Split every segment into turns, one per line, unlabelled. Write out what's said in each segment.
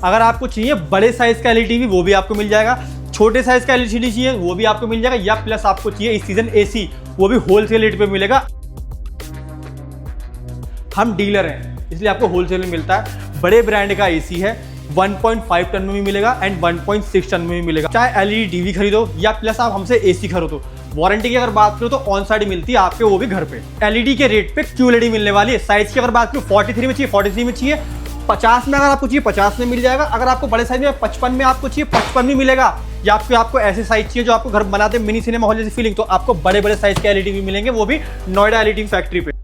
अगर आपको चाहिए बड़े साइज का एलईडी टीवी वो भी आपको मिल जाएगा, छोटे साइज का एलईडी चाहिए वो भी आपको मिल जाएगा, या प्लस आपको चाहिए इस सीजन एसी वो भी होलसेल रेट पे मिलेगा। हम डीलर हैं इसलिए आपको होलसेल में मिलता है। बड़े ब्रांड का एसी है 1.5 टन में भी मिलेगा एंड 1.6 टन में भी मिलेगा। चाहे एलईडी टीवी खरीदो या प्लस आप हमसे एसी खरीदो, वारंटी की अगर बात करो तो ऑन साइड मिलती है आपको, वो भी घर पे। एलईडी के रेट पे क्यूएलईडी मिलने वाली है। साइज की अगर बात करो 43 में चाहिए 43 में चाहिए, 50 में अगर आपको चाहिए 50 में मिल जाएगा, अगर आपको बड़े साइज में 55 में आपको चाहिए 55 में मिलेगा, या आपको ऐसे साइज चाहिए जो आपको घर बनाते मिनी सिनेमा हॉल जैसी फीलिंग, तो आपको बड़े बड़े साइज के एलईडी भी मिलेंगे, वो भी नोएडा एलईडी फैक्ट्री पे।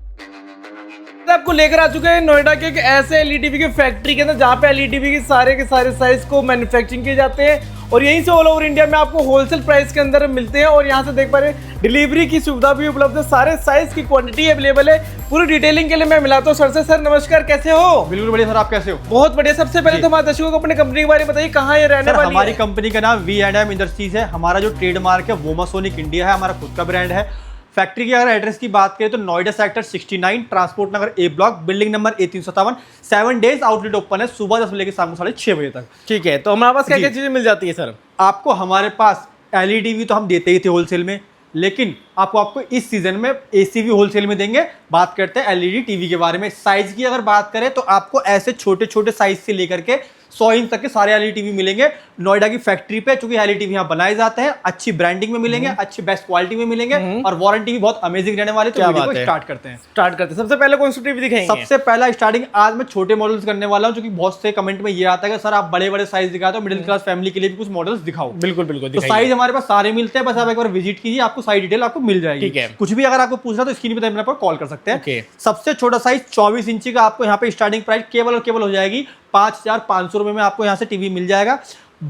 आपको लेकर आ चुके हैं नोएडा के एक ऐसे एलईडी की फैक्ट्री के अंदर जहाँ पे एलईडी के सारे साइज को मैन्युफैक्चरिंग किए जाते हैं और यहीं से ऑल ओवर इंडिया में आपको होलसेल प्राइस के अंदर मिलते हैं। और यहाँ से देख पा रहे हैं डिलीवरी की सुविधा भी उपलब्ध है, सारे साइज की क्वांटिटी अवेलेबल है। पूरी डिटेलिंग के लिए मैं मिलाता हूँ सर से। सर नमस्कार, कैसे हो?
बिल्कुल बढ़िया सर, आप कैसे हो?
बहुत बढ़िया। सबसे पहले तो हमारे दर्शकों को अपनी कंपनी के बारे में बताइए, कहाँ ये रहने वाली है?
हमारी कंपनी का नाम V&M इंडस्ट्रीज है। हमारा जो ट्रेडमार्क है वोमासोनिक इंडिया है, हमारा खुद का ब्रांड है। फैक्ट्री की अगर एड्रेस की बात करें तो Noida sector 69 transport Nagar A block, building number A357। 7 days outlet open है, सुबह 10 से लेकर शाम को 6:30 बजे तक।
ठीक है, तो हमारे पास क्या क्या चीजें मिल जाती है सर?
आपको हमारे पास एलईडी भी तो हम देते ही थे होलसेल में, लेकिन आपको इस सीजन में एसी भी होलसेल में देंगे। बात करते हैं एलईडी टीवी के बारे में। साइज की अगर बात करें तो आपको ऐसे छोटे छोटे साइज से लेकर के 100 इंच तक के सारे एलईडी टीवी मिलेंगे नोएडा की फैक्ट्री पे। चूंकि एलईडी टीवी यहाँ बनाए जाते हैं, अच्छी ब्रांडिंग में मिलेंगे, अच्छी बेस्ट क्वालिटी में मिलेंगे और वारंटी भी बहुत अमेजिंग रहने वाली है। तो वीडियो को स्टार्ट करते हैं।
सबसे पहले कौन सी टीवी दिखाएंगे?
सबसे पहला स्टार्टिंग आज मैं छोटे मॉडल्स करने वाला हूँ, क्योंकि बहुत से कमेंट में ये आता है कि सर आप बड़े बड़े साइज दिखाते हो, मिडिल क्लास फैमिली के लिए भी कुछ मॉडल्स दिखाओ।
बिल्कुल बिल्कुल।
तो साइज हमारे पास सारे मिलते हैं, बस आप एक बार विजिट कीजिए, आपको सारी डिटेल आपको मिल जाएगी।
ठीक है।
कुछ भी अगर आपको पूछना तो स्क्रीन पे पर कॉल कर सकते हैं।
Okay.
सबसे छोटा साइज 24 इंची का आपको यहाँ पे स्टार्टिंग प्राइस केवल हो जाएगी 5,500 रुपए में आपको यहाँ से टीवी मिल जाएगा।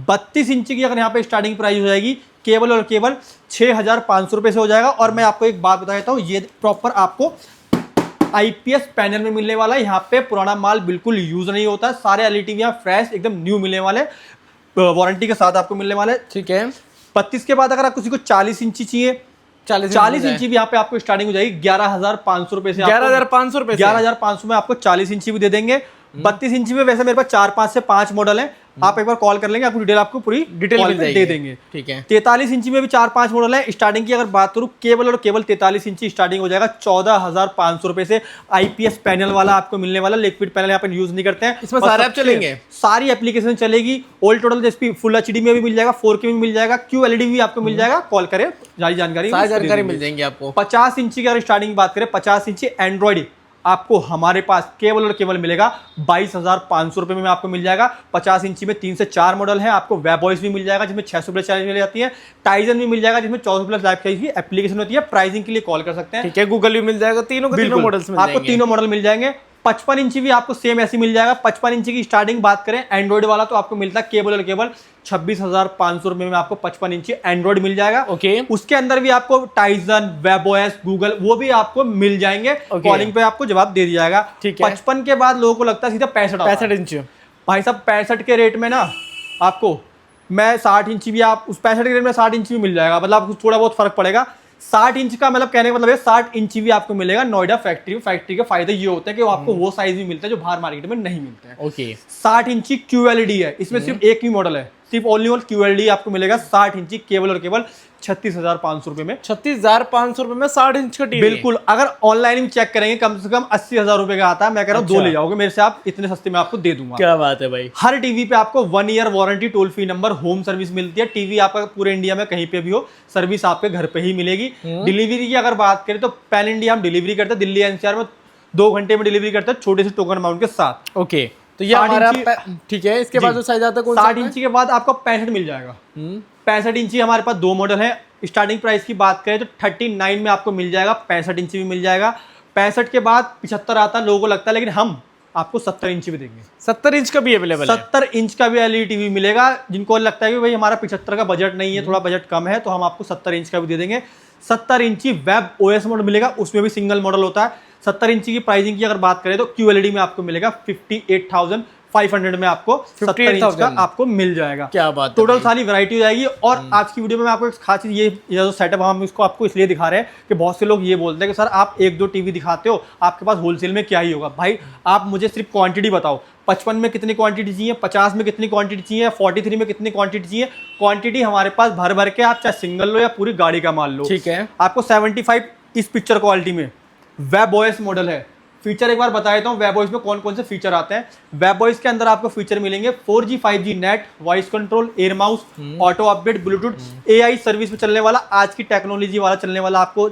32 इंची की अगर यहाँ पे स्टार्टिंग प्राइस हो जाएगी केवल 6,500 रुपए से हो जाएगा। और मैं आपको एक बात बता देता हूँ, ये प्रॉपर आपको आईपीएस पैनल में मिलने वाला है। यहाँ पे पुराना माल बिल्कुल यूज नहीं होता है, सारे एलईडी यहाँ फ्रेश एकदम न्यू मिलने वाले, वारंटी के साथ आपको मिलने वाले।
ठीक है।
32 के बाद अगर आप किसी को 40 इंची चाहिए, 40 इंची भी यहाँ पे आपको स्टार्टिंग हो जाएगी 11,500 रुपए से।
11,500 रुपए?
11,500 में आपको 40 इंची भी दे देंगे। 32 इंची में वैसे मेरे पास 4-5 से 5 मॉडल हैं, आप एक बार कॉल कर लेंगे, आपको डिटेल आपको पूरी डिटेल दे देंगे।
ठीक है।
43 इंची में भी 4-5 मॉडल है। स्टार्टिंग की अगर बात करूँ केवल 43 इंची स्टार्टिंग हो जाएगा 14,500 रुपए से। आईपीएस पैनल वाला आपको मिलने वाला, लिक्विड पैनल यहाँ पे यूज नहीं करते हैं।
इसमें सारे ऐप चलेंगे,
सारी एप्लीकेशन चलेगी। ऑल टोटल जैसे फुल एचडी में भी मिल जाएगा, 4K में मिल जाएगा, क्यूएलईडी भी आपको मिल जाएगा। कॉल करें, सारी जानकारी
मिल जाएंगी आपको।
50 इंची की अगर स्टार्टिंग की बात करें, 50 इंची एंड्रॉइड आपको हमारे पास केवल मिलेगा 22,500 रुपए में आपको मिल जाएगा। 50 इंची में 3 से 4 मॉडल है। आपको वेब वॉइस भी मिल जाएगा जिसमें 600 प्लस चैलेंज मिल जाती है। टाइजन भी मिल जाएगा जिसमें 1400 प्लस लाइव की एप्लीकेशन होती है। प्राइसिंग के लिए कॉल कर सकते हैं।
ठीक है, गूगल भी मिल जाएगा। तीनों मॉडल्स में
आपको तीनों मॉडल मिल जाएंगे। 55 इंची भी आपको सेम ऐसी मिल जाएगा। 55 इंची की स्टार्टिंग बात करें एंड्रॉइड वाला तो आपको मिलता है केवल 26,500 रुपए में आपको 55 इंची एंड्रॉइड मिल जाएगा।
ओके।
उसके अंदर भी आपको टाइजन, वेब ओएस, गूगल वो भी आपको मिल जाएंगे। कॉलिंग पे आपको जवाब दे दिया जाएगा। 55 के बाद लोगों को लगता है सीधा 65
इंच।
भाई साहब 65 के रेट में ना आपको मैं 60 इंची भी आप उस 65 के रेट में 60 इंची भी मिल जाएगा, मतलब आपको थोड़ा बहुत फर्क पड़ेगा। 60 इंच का मतलब कहने का मतलब है 60 इंची भी आपको मिलेगा नोएडा फैक्ट्री के फायदे ये होते हैं कि आपको वो साइज भी मिलता है जो बाहर मार्केट में नहीं मिलते हैं।
ओके।
60 इंची क्यूएलईडी है, इसमें सिर्फ एक ही मॉडल है, सिर्फ ओनली क्यूएलईडी आपको मिलेगा 60 इंची केवल 36,500 रुपए में।
36,500 रुपए में 60 इंच का टीवी?
बिल्कुल। अगर ऑनलाइन में चेक करेंगे कम से कम 80,000 रुपए का आता है। मैं कह रहा हूँ 2 ले जाओगे मेरे से, आप इतने सस्ते में आपको दे दूंगा।
क्या बात है भाई।
हर टीवी पे आपको 1 year warranty, toll free number, home service मिलती है। टीवी आपका पूरे इंडिया में कहीं पे भी हो, सर्विस आपके घर पे ही मिलेगी। डिलीवरी की अगर बात करें तो पैन इंडिया हम डिलीवरी करते हैं। दिल्ली एनसीआर में 2 घंटे में डिलीवरी करते हैं, छोटे से टोकन अमाउंट के साथ।
ओके, तो ये हमारा ठीक है। इसके बाद जो साइज आता है कौन सा?
60 इंची के बाद आपको 65 मिल जाएगा। 65 इंची हमारे पास 2 मॉडल है। स्टार्टिंग प्राइस की बात करें तो 39 में आपको मिल जाएगा। 65 इंची भी मिल जाएगा। 65 के बाद 75 आता है, लोगों को लगता है, लेकिन हम आपको 70 इंची भी देंगे।
70 इंच का भी अवेलेबल है?
70 इंच का भी एलईडी टीवी मिलेगा। जिनको लगता है कि भाई हमारा 75 का बजट नहीं है, थोड़ा बजट कम है, तो हम आपको 70 इंच का भी दे देंगे। 70 इंची वेब ओएस मॉडल मिलेगा, उसमें भी सिंगल मॉडल होता है। 70 इंची की प्राइसिंग की अगर बात करें तो क्यूएलईडी में आपको मिलेगा 58,500 में आपको 70 इंच का आपको मिल जाएगा।
क्या बात है।
टोटल सारी वैरायटी हो जाएगी। और आज की वीडियो में आपको एक खास चीज ये जो सेटअप हम इसको आपको इसलिए दिखा रहे हैं कि बहुत से लोग ये बोलते हैं कि सर आप 1-2 टीवी दिखाते हो, आपके पास होलसेल में क्या ही होगा। भाई आप मुझे सिर्फ क्वांटिटी बताओ, 55 में कितनी क्वांटिटी चाहिए, 50 में कितनी क्वांटिटी चाहिए, 43 में कितनी क्वांटिटी चाहिए। क्वांटिटी हमारे पास भर भर के, आप चाहे सिंगल लो या पूरी गाड़ी का माल लो।
ठीक है।
आपको 75 इस पिक्चर क्वालिटी में वेब ओएस मॉडल है। फीचर एक बार बता देता हूँ वेब ओएस में कौन कौन से फीचर आते हैं। वेब ओएस के अंदर आपको फीचर मिलेंगे 4G 5G net, voice control, air mouse, auto update, Bluetooth, AI service में चलने वाला, आज की टेक्नोलॉजी वाला चलने वाला आपको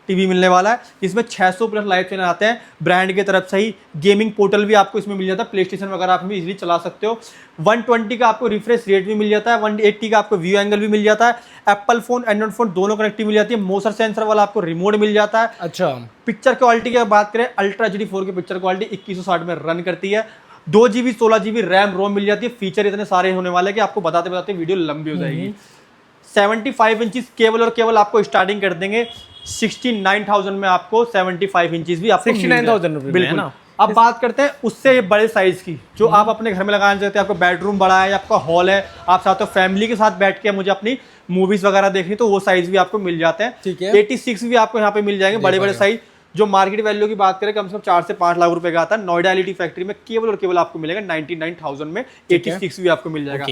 टीवी मिलने वाला है। इसमें 600 प्लस लाइव चैनल आते हैं ब्रांड की तरफ से ही। गेमिंग पोर्टल भी आपको इसमें मिल जाता है, प्ले स्टेशन वगैरह आप भी इजीली चला सकते हो। 120 का आपको रिफ्रेश रेट भी मिल जाता है, 180 का आपको व्यू एंगल भी मिल जाता है। एप्पल फोन, एंड्रॉइड फोन दोनों कनेक्टिव मिल जाती है। मोशन सेंसर वाला आपको रिमोट मिल जाता है।
अच्छा,
पिक्चर क्वालिटी की बात करें, अल्ट्रा HD 4 की पिक्चर क्वालिटी 2160 में रन करती है। 2GB 16GB रैम रोम मिल जाती है। फीचर इतने सारे होने वाले हैं कि आपको बताते बताते वीडियो लंबी हो जाएगी। 75 इंचेस केबल, और केवल आपको स्टार्टिंग कर देंगे 69,000 में। आपको 75 इंचेस भी आपको
69,000 रुपए में है ना।
अब बात करते हैं उससे बड़े साइज की, जो आप अपने घर में लगाना चाहते हैं। आपका बेडरूम बड़ा है, आपका हॉल है, आप चाहते हो फैमिली के साथ बैठ के मुझे अपनी मूवीज वगैरह देखनी, तो वो साइज भी आपको मिल जाते हैं।
ठीक है।
86 भी आपको यहाँ पे मिल जाएंगे, बड़े बड़े साइज। जो मार्केट वैल्यू की बात करें, कम से कम 4 से 5 लाख रुपए का आता है। नोएडा LED फैक्ट्री में केवल और केवल आपको मिलेगा 99,000 में। 86 भी आपको मिल जाएगा।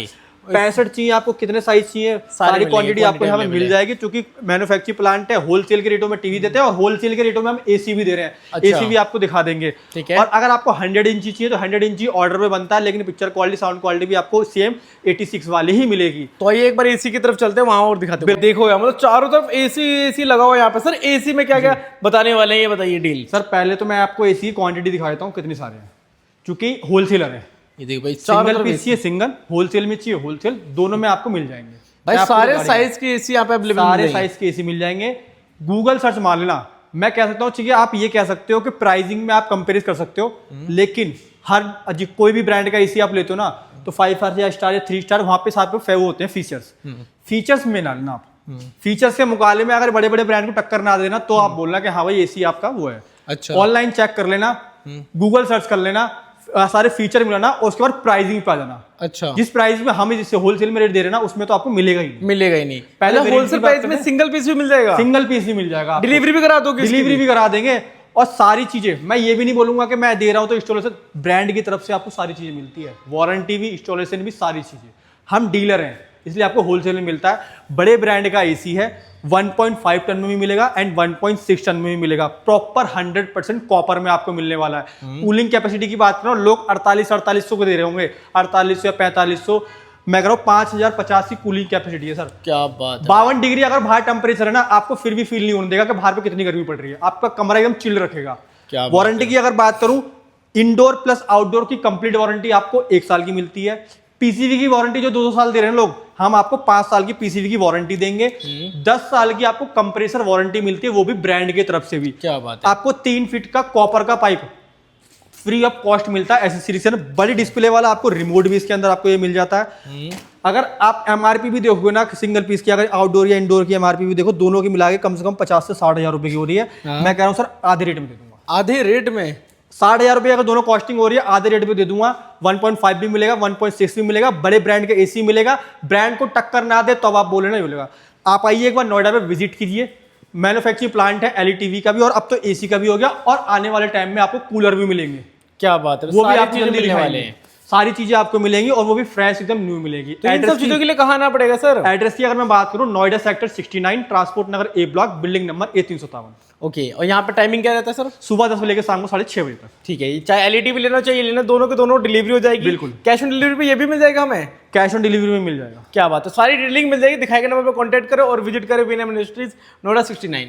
65 चाहिए आपको, कितने साइज चाहिए, सारी क्वांटिटी आपको यहाँ पे मिल जाएगी। क्योंकि मैन्युफैक्चरिंग प्लांट है, होलसेल के रेटों में टीवी देते हैं और होलसेल के रेटों में हम AC भी दे रहे हैं।
अच्छा।
AC भी आपको दिखा देंगे।
ठीक है।
और अगर आपको 100 इंची चाहिए तो 100 इंची ऑर्डर पे बनता है, लेकिन पिक्चर क्वालिटी, साउंड क्वालिटी भी आपको सेम 86 वाली ही मिलेगी।
तो आइए एक बार एसी की तरफ चलते हैं, वहां और दिखाते हैं। देखो यार, मतलब चारों तरफ एसी लगा हुआ है यहाँ पे। सर एसी में क्या क्या बताने वाले हैं, ये बताइए डील।
सर पहले तो मैं आपको AC की क्वांटिटी दिखा देता हूँ कितनी सारे हैं, क्योंकि होलसेलर है।
ये देखो भाई,
सिंगल पीस चाहिए सिंगल, होलसेल में चाहिए होलसेल, दोनों में आपको मिल जाएंगे
भाई। सारे साइज के एसी यहाँ पे अवेलेबल,
सारे साइज के AC मिल जाएंगे। गूगल सर्च मार लेना, मैं कह सकता हूँ ठीक है, आप ये कह सकते हो कि प्राइसिंग में आप कंपेयर कर सकते हो, लेकिन हर कोई भी ब्रांड का AC आप लेते हो ना, तो 5 स्टार या 3 स्टार वहां पे साथ में फेव होते हैं फीचर्स। फीचर्स में ना लेना आप, फीचर्स के मुकाबले में अगर बड़े बड़े ब्रांड को टक्कर ना देना, तो आप बोलना कि हाँ भाई AC आपका वो है।
अच्छा,
ऑनलाइन चेक कर लेना, गूगल सर्च कर लेना, सारे फीचर मिलाना, और उसके बाद प्राइसिंग पे आ जाना।
अच्छा,
जिस प्राइस में हम जिससे होलसेल में रेट दे रहे हैं ना, उसमें तो आपको मिलेगा ही नहीं।
मिलेगा ही नहीं।
पहले
होलसेल प्राइस में सिंगल पीस भी मिल जाएगा,
सिंगल पीस भी मिल जाएगा।
डिलीवरी भी करा दोगे?
डिलीवरी भी करा देंगे। और सारी चीजें, मैं ये भी नहीं बोलूंगा कि मैं दे रहा हूं तो इंस्टॉलेशन, ब्रांड की तरफ से आपको सारी चीजें मिलती है, वारंटी भी, इंस्टॉलेशन भी, सारी चीजें। हम डीलर हैं, इसलिए आपको होलसेल में मिलता है। बड़े ब्रांड का AC है, 1.5 टन में भी मिलेगा एंड 1.6 टन में भी मिलेगा। प्रॉपर 100% कॉपर में आपको मिलने वाला है। कूलिंग कैपेसिटी की बात करो, लोग 4800 को दे रहे होंगे, 4800 या 4500, मैं कह रहा हूँ 5050 की कूलिंग कैपेसिटी है सर।
क्या बात है।
52 डिग्री अगर बाहर टेम्परेचर है ना, आपको फिर भी फील नहीं होने देगा कि बाहर पे कितनी गर्मी पड़ रही है। आपका कमरा एकदम चिल रखेगा।
क्या
वारंटी की अगर बात करूं, इंडोर प्लस आउटडोर की कंप्लीट वारंटी आपको 1 साल की मिलती है। PCV की वारंटी जो 2 साल दे रहे हैं लोग, हम आपको 5 साल की PCV की वारंटी देंगे। 10 साल की आपको कंप्रेसर वारंटी मिलती है, वो भी ब्रांड की तरफ से भी।
क्या बात है।
आपको 3 फीट का कॉपर का पाइप फ्री ऑफ कॉस्ट मिलता है। एसेसरीज से बड़ी डिस्प्ले वाला आपको रिमोट भी इसके अंदर आपको ये मिल जाता है। अगर आप MRP भी देखोगे ना सिंगल पीस की, अगर आउटडोर या इंडोर की MRP भी देखो, दोनों की मिला के कम से कम 50 से 60,000 रुपए की हो रही है। मैं कह रहा हूँ सर आधे रेट में दे दूंगा।
आधे रेट में
60,000 रुपए अगर दोनों कॉस्टिंग हो रही है, आधे रेट पे दे दूंगा। 1.5 भी मिलेगा, 1.6 भी मिलेगा, बड़े ब्रांड का AC मिलेगा। ब्रांड को टक्कर ना दे तो अब आप बोले नहीं बोलेगा। आप आइए एक बार नोएडा पे विजिट कीजिए, मैन्युफैक्चरिंग प्लांट है LED TV का भी, और अब तो AC का भी हो गया, और आने वाले टाइम में आपको कूलर भी मिलेंगे।
क्या बात है।
वो भी आप
चीजें मिलने वाले हैं,
सारी चीजें आपको मिलेंगी, और वो भी फ्रेश एकदम न्यू मिलेगी।
तो इन सब चीजों के लिए कहाँ आना पड़ेगा सर?
एड्रेस की अगर मैं बात करूं, Noida sector 69, transport Nagar A block, building number A357।
Okay, और यहाँ पे टाइमिंग क्या रहता है सर?
सुबह 10 बजे लेकर शाम को 6:30 बजे तक।
ठीक है, चाहे LED भी लेना चाहिए लेना, दोनों के दोनों डिलीवरी हो जाएगी।
बिल्कुल।
कैश ऑन डिलीवरी पे ये भी मिल जाएगा हमें?
कैश ऑन डिलीवरी में मिल जाएगा।
क्या बात है। सारी डिटेलिंग मिल जाएगी, दिखाए गए नंबर पर कॉन्टैक्ट करें और विजिट करें VNM इंडस्ट्रीज नोएडा 69।